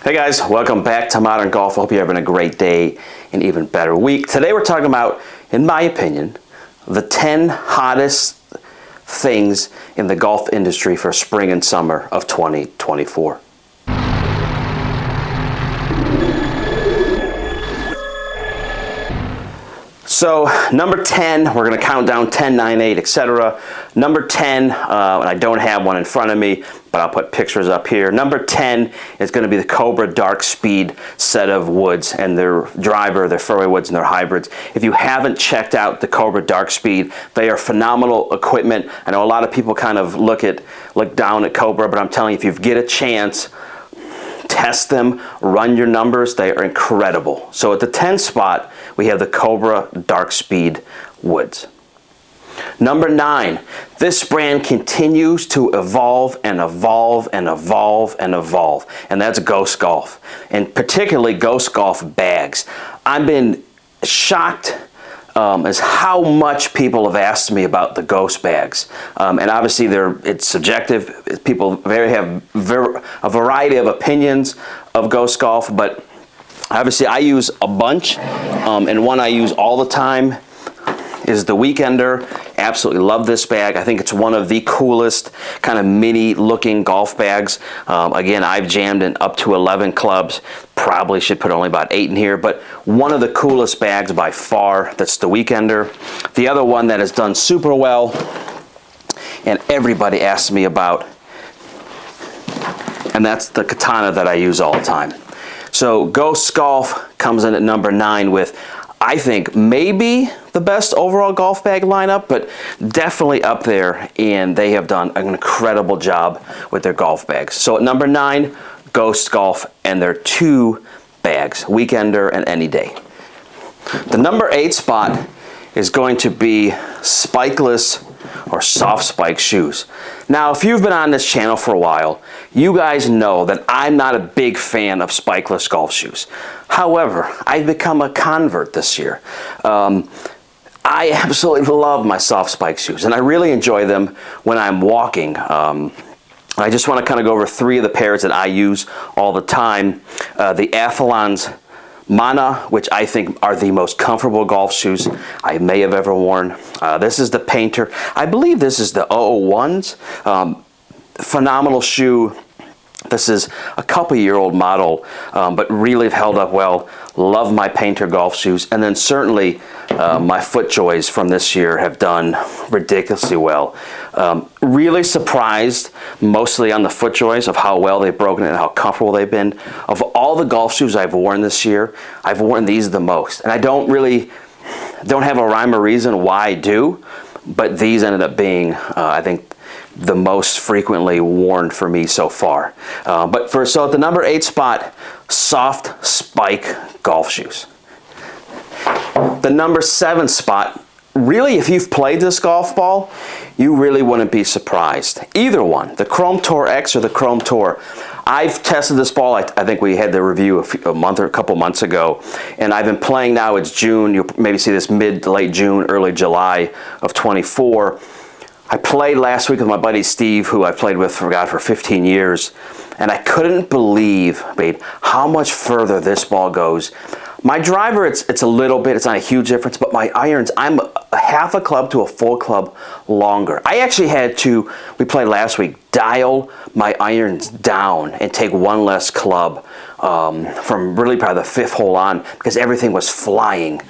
Hey guys, welcome back to Modern Golf. I hope you're having a great day and even better week. Today we're talking about, in my opinion, the 10 hottest things in the golf industry for spring and summer of 2024. So number 10, we're going to count down 10, 9, 8, etc. Number 10, and I don't have one in front of me, but I'll put pictures up here. Number 10 is going to be the Cobra Dark Speed set of woods and their driver, their fairway woods and their hybrids. If you haven't checked out the Cobra Dark Speed, they are phenomenal equipment. I know a lot of people kind of look down at Cobra, but I'm telling you, if you get a chance, test them, run your numbers, they are incredible. So at the 10 spot, we have the Cobra Dark Speed woods. Number 9, this brand continues to evolve and evolve and evolve and evolve, and that's Ghost Golf, and particularly Ghost Golf bags. I've been shocked as how much people have asked me about the Ghost bags, and obviously it's subjective. People have a variety of opinions of Ghost Golf, but obviously I use a bunch, and one I use all the time is the Weekender. Absolutely love this bag. I think it's one of the coolest kind of mini looking golf bags. Again, I've jammed in up to 11 clubs. Probably should put only about 8 in here, but one of the coolest bags by far. That's the Weekender. The other one that has done super well and everybody asks me about, and that's the Katana that I use all the time. So Ghost Golf comes in at number 9 with, I think, maybe the best overall golf bag lineup, but definitely up there, and they have done an incredible job with their golf bags. So at number 9, Ghost Golf and their 2 bags, Weekender and Any Day. The number 8 spot is going to be spikeless or soft spike shoes. Now, if you've been on this channel for a while, you guys know that I'm not a big fan of spikeless golf shoes. However, I've become a convert this year. I absolutely love my soft spike shoes, and I really enjoy them when I'm walking. I just want to kind of go over 3 of the pairs that I use all the time. The Athlon's Mana, which I think are the most comfortable golf shoes I may have ever worn. This is the Painter. I believe this is the 001s. Phenomenal shoe. This is a couple-year-old model, but really have held up well. Love my Painter golf shoes. And then certainly my FootJoys from this year have done ridiculously well. Really surprised mostly on the FootJoys of how well they've broken it and how comfortable they've been. Of all the golf shoes I've worn this year, I've worn these the most. And I don't have a rhyme or reason why I do, but these ended up being, I think, the most frequently worn for me so far. So at the number 8 spot, soft spike golf shoes. The number 7 spot, really, if you've played this golf ball, you really wouldn't be surprised. Either one, the Chrome Tour X or the Chrome Tour. I've tested this ball. I think we had the review a couple months ago, and I've been playing now. It's June. You'll maybe see this mid to late June, early July of 24. I played last week with my buddy Steve, who I've played with for 15 years, and I couldn't believe, babe, how much further this ball goes. My driver, it's a little bit, it's not a huge difference, but my irons, I'm a half a club to a full club longer. I actually had to, we played last week, dial my irons down and take one less club from really probably the 5th hole on, because everything was flying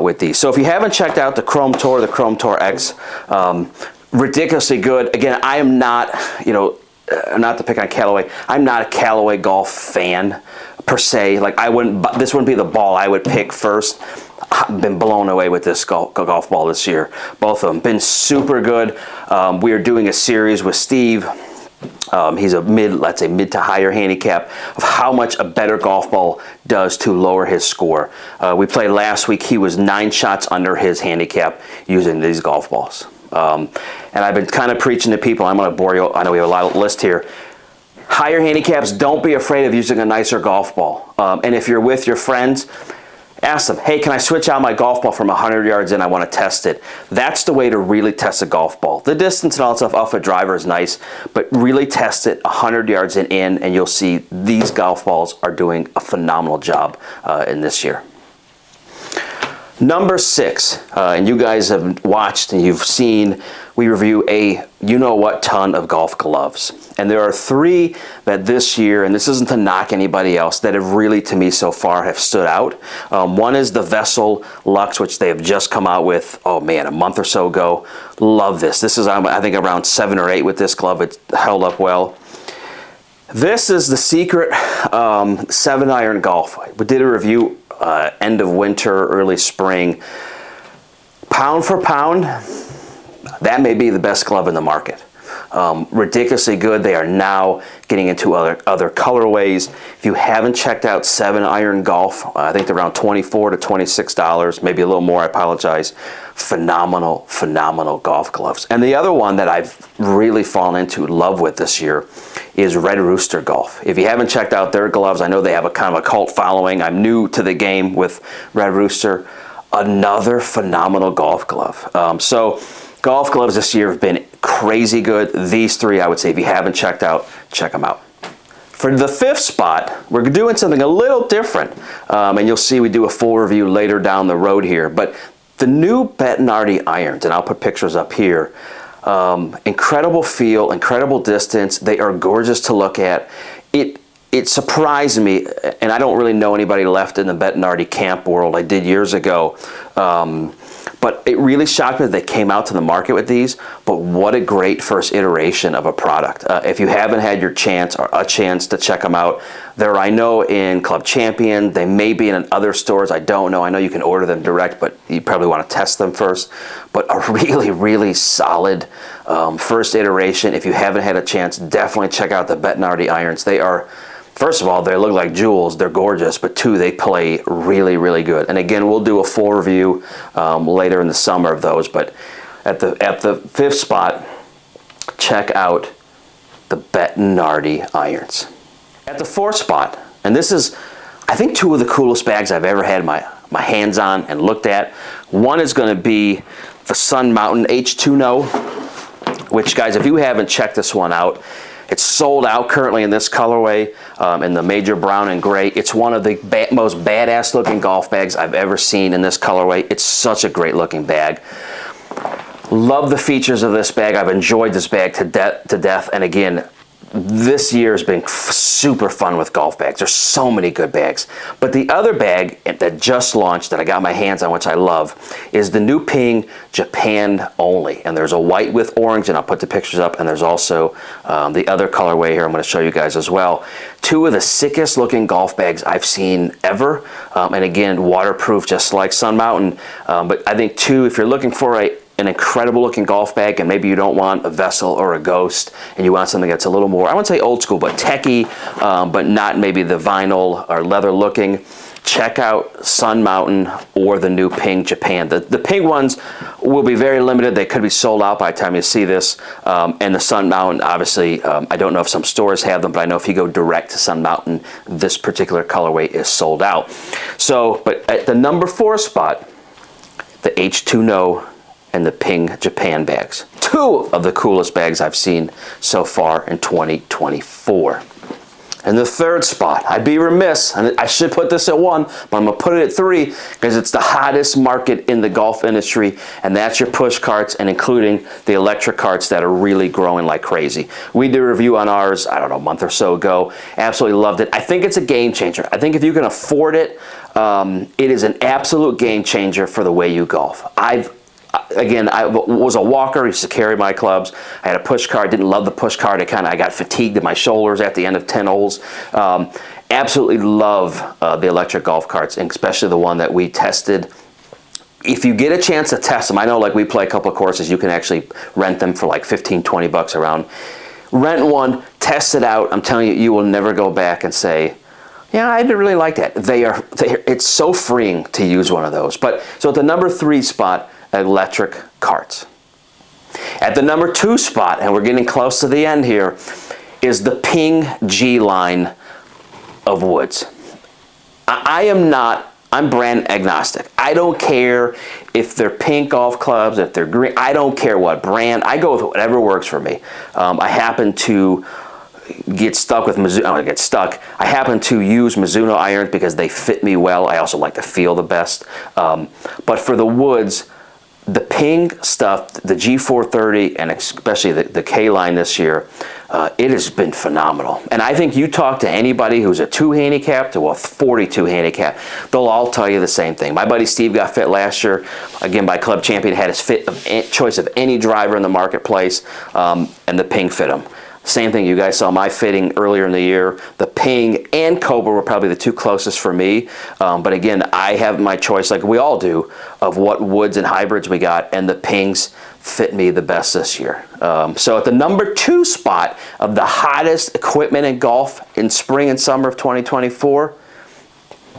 with these. So if you haven't checked out the Chrome Tour, the Chrome Tour X, ridiculously good. Again, I am not, not to pick on Callaway, I'm not a Callaway golf fan per se. Like this wouldn't be the ball I would pick first. I've been blown away with this golf ball this year. Both of them been super good. We are doing a series with Steve. He's a let's say mid to higher handicap, of how much a better golf ball does to lower his score. We played last week. He was 9 shots under his handicap using these golf balls. And I've been kind of preaching to people. I'm going to bore you. I know we have a lot of list here. Higher handicaps, don't be afraid of using a nicer golf ball. And if you're with your friends, Ask them, hey, can I switch out my golf ball from 100 yards in? I want to test it. That's the way to really test a golf ball. The distance and all that stuff off a driver is nice, but really test it 100 yards in, and you'll see these golf balls are doing a phenomenal job in this year. Number 6, and you guys have watched and you've seen, we review a you-know-what ton of golf gloves. And there are 3 that this year, and this isn't to knock anybody else, that have really, to me so far, have stood out. One is the Vessel Luxe, which they have just come out with, oh man, a month or so ago. Love this. This is, I think, around 7 or 8 with this glove. It's held up well. This is the Secret 7-iron golf. We did a review end of winter, early spring. Pound for pound, that may be the best glove in the market. Ridiculously good. They are now getting into other colorways. If you haven't checked out 7-iron golf, I think they're around $24 to $26, maybe a little more, I apologize. Phenomenal, phenomenal golf gloves. And the other one that I've really fallen into love with this year is Red Rooster Golf. If you haven't checked out their gloves, I know they have a kind of a cult following. I'm new to the game with Red Rooster. Another phenomenal golf glove. So golf gloves this year have been crazy good. These 3, I would say, if you haven't checked out, check them out. For the 5th spot, we're doing something a little different. And you'll see we do a full review later down the road here. But the new Bettinardi irons, and I'll put pictures up here, incredible feel, incredible distance. They are gorgeous to look at. It surprised me, and I don't really know anybody left in the Bettinardi camp world. I did years ago. But it really shocked me that they came out to the market with these, but what a great first iteration of a product. If you haven't had your chance or a chance to check them out, they're, I know, in Club Champion. They may be in other stores. I don't know. I know you can order them direct, but you probably want to test them first. But a really, really solid first iteration. If you haven't had a chance, definitely check out the Bettinardi irons. They are, first of all, they look like jewels. They're gorgeous. But 2, they play really, really good. And again, we'll do a full review later in the summer of those. But at the 5th spot, check out the Bettinardi irons. At the 4th spot, and this is, I think, 2 of the coolest bags I've ever had my hands on and looked at. One is going to be the Sun Mountain H2No, which, guys, if you haven't checked this one out, it's sold out currently in this colorway, in the major brown and gray. It's one of the most badass looking golf bags I've ever seen in this colorway. It's such a great looking bag. Love the features of this bag. I've enjoyed this bag to death. And again, this year has been super fun with golf bags. There's so many good bags. But the other bag that just launched that I got my hands on, which I love, is the new Ping Japan only. And there's a white with orange, and I'll put the pictures up. And there's also the other colorway here I'm going to show you guys as well. 2 of the sickest looking golf bags I've seen ever. And again, waterproof just like Sun Mountain. But I think 2, if you're looking for an incredible looking golf bag, and maybe you don't want a Vessel or a Ghost, and you want something that's a little more, I wouldn't say old school, but techie, but not maybe the vinyl or leather looking, check out Sun Mountain or the new Ping Japan. The Ping ones will be very limited. They could be sold out by the time you see this. And the Sun Mountain, obviously, I don't know if some stores have them, but I know if you go direct to Sun Mountain, this particular colorway is sold out. So, but at the number 4 spot, the H2No and the Ping Japan bags. 2 of the coolest bags I've seen so far in 2024. And the 3rd spot, I'd be remiss, and I should put this at 1, but I'm going to put it at 3 because it's the hottest market in the golf industry, and that's your push carts, and including the electric carts that are really growing like crazy. We did a review on ours, I don't know, a month or so ago. Absolutely loved it. I think it's a game changer. I think if you can afford it, it is an absolute game changer for the way you golf. Again, I was a walker, used to carry my clubs. I had a push cart, didn't love the push cart. I got fatigued in my shoulders at the end of 10 holes. Absolutely love the electric golf carts, and especially the one that we tested. If you get a chance to test them, I know like we play a couple of courses, you can actually rent them for like 15, 20 bucks around. Rent one, test it out. I'm telling you, you will never go back and say, yeah, I didn't really like that. It's so freeing to use one of those. But so at the number 3 spot, electric carts. At the number 2 spot, and we're getting close to the end here, is the Ping G line of woods. I am not I'm brand agnostic. I don't care if they're pink golf clubs, if they're green. I don't care what brand. I go with whatever works for me. I happen to get stuck with Mizuno. I happen to use Mizuno irons because they fit me well. I also like to feel the best. But for the woods, the ping stuff, the G430, and especially the K line this year, it has been phenomenal. And I think you talk to anybody who's a 2 handicap to a 42 handicap, they'll all tell you the same thing. My buddy Steve got fit last year, again by Club Champion, had his choice of any driver in the marketplace, and the ping fit him. Same thing, you guys saw my fitting earlier in the year. The Ping and Cobra were probably the two closest for me. But again, I have my choice, like we all do, of what woods and hybrids we got, and the Pings fit me the best this year. So at the number 2 spot of the hottest equipment in golf in spring and summer of 2024,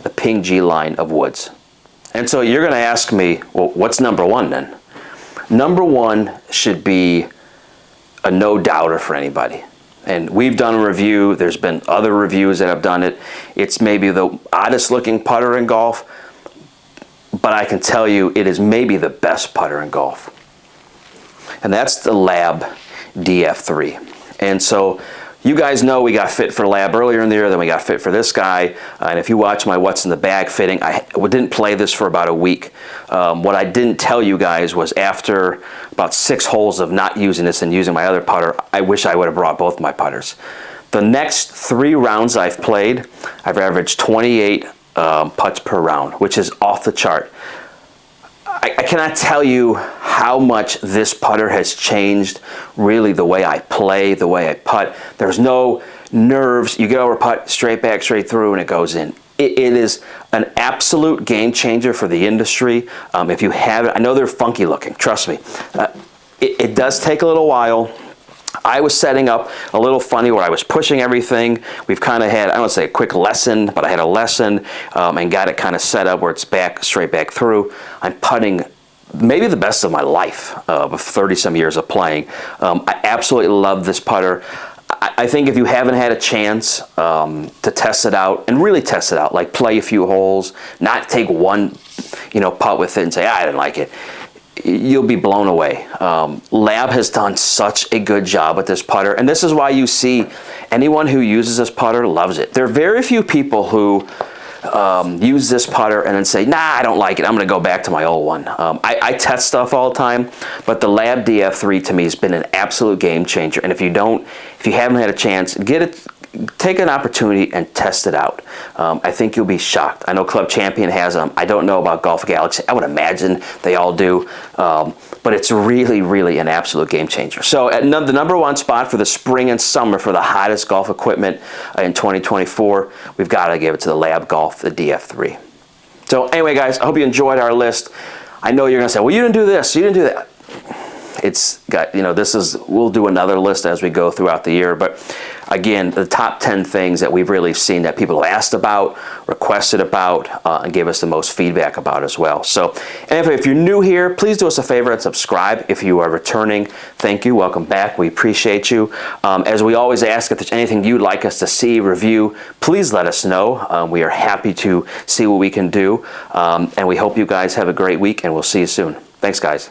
the Ping G line of woods. And so you're gonna ask me, well, what's number 1 then? Number 1 should be a no-doubter for anybody. And we've done a review. There's been other reviews that have done it. It's maybe the oddest looking putter in golf, but I can tell you it is maybe the best putter in golf. And that's the Lab DF3. And so you guys know we got fit for Lab earlier in the year, then we got fit for this guy. And if you watch my What's in the Bag fitting, I didn't play this for about a week. What I didn't tell you guys was after about 6 holes of not using this and using my other putter, I wish I would have brought both my putters. The next 3 rounds I've played, I've averaged 28 putts per round, which is off the chart. I cannot tell you how much this putter has changed really the way I play, the way I putt. There's no nerves. You get over putt, straight back, straight through, and it goes in. It is an absolute game changer for the industry. If you have it, I know they're funky looking, trust me. It does take a little while. I was setting up a little funny where I was pushing everything. We've kind of had, I don't want to say a quick lesson, but I had a lesson and got it kind of set up where it's back, straight back through. I'm putting maybe the best of my life with 30 some years of playing. I absolutely love this putter. I think if you haven't had a chance to test it out and really test it out, like play a few holes, not take one, putt with it and say, I didn't like it, you'll be blown away. Lab has done such a good job with this putter, and this is why you see anyone who uses this putter loves it. There are very few people who use this putter and then say, nah, I don't like it, I'm gonna go back to my old one. I test stuff all the time, but the Lab DF3 to me has been an absolute game changer. And if you haven't had a chance, take an opportunity and test it out. I think you'll be shocked. I know Club Champion has them. I don't know about Golf Galaxy. I would imagine they all do. But it's really, really an absolute game changer. So at the number 1 spot for the spring and summer for the hottest golf equipment in 2024, we've got to give it to the Lab Golf, the DF3. So anyway, guys, I hope you enjoyed our list. I know you're going to say, well, you didn't do this, you didn't do that. It's got, we'll do another list as we go throughout the year, but again, the top 10 things that we've really seen that people have asked about, requested about, and gave us the most feedback about as well. So anyway, if you're new here, please do us a favor and subscribe. If you are returning, thank you, welcome back, we appreciate you. As we always ask, if there's anything you'd like us to see, review, please let us know. We are happy to see what we can do, and we hope you guys have a great week, and we'll see you soon. Thanks, guys.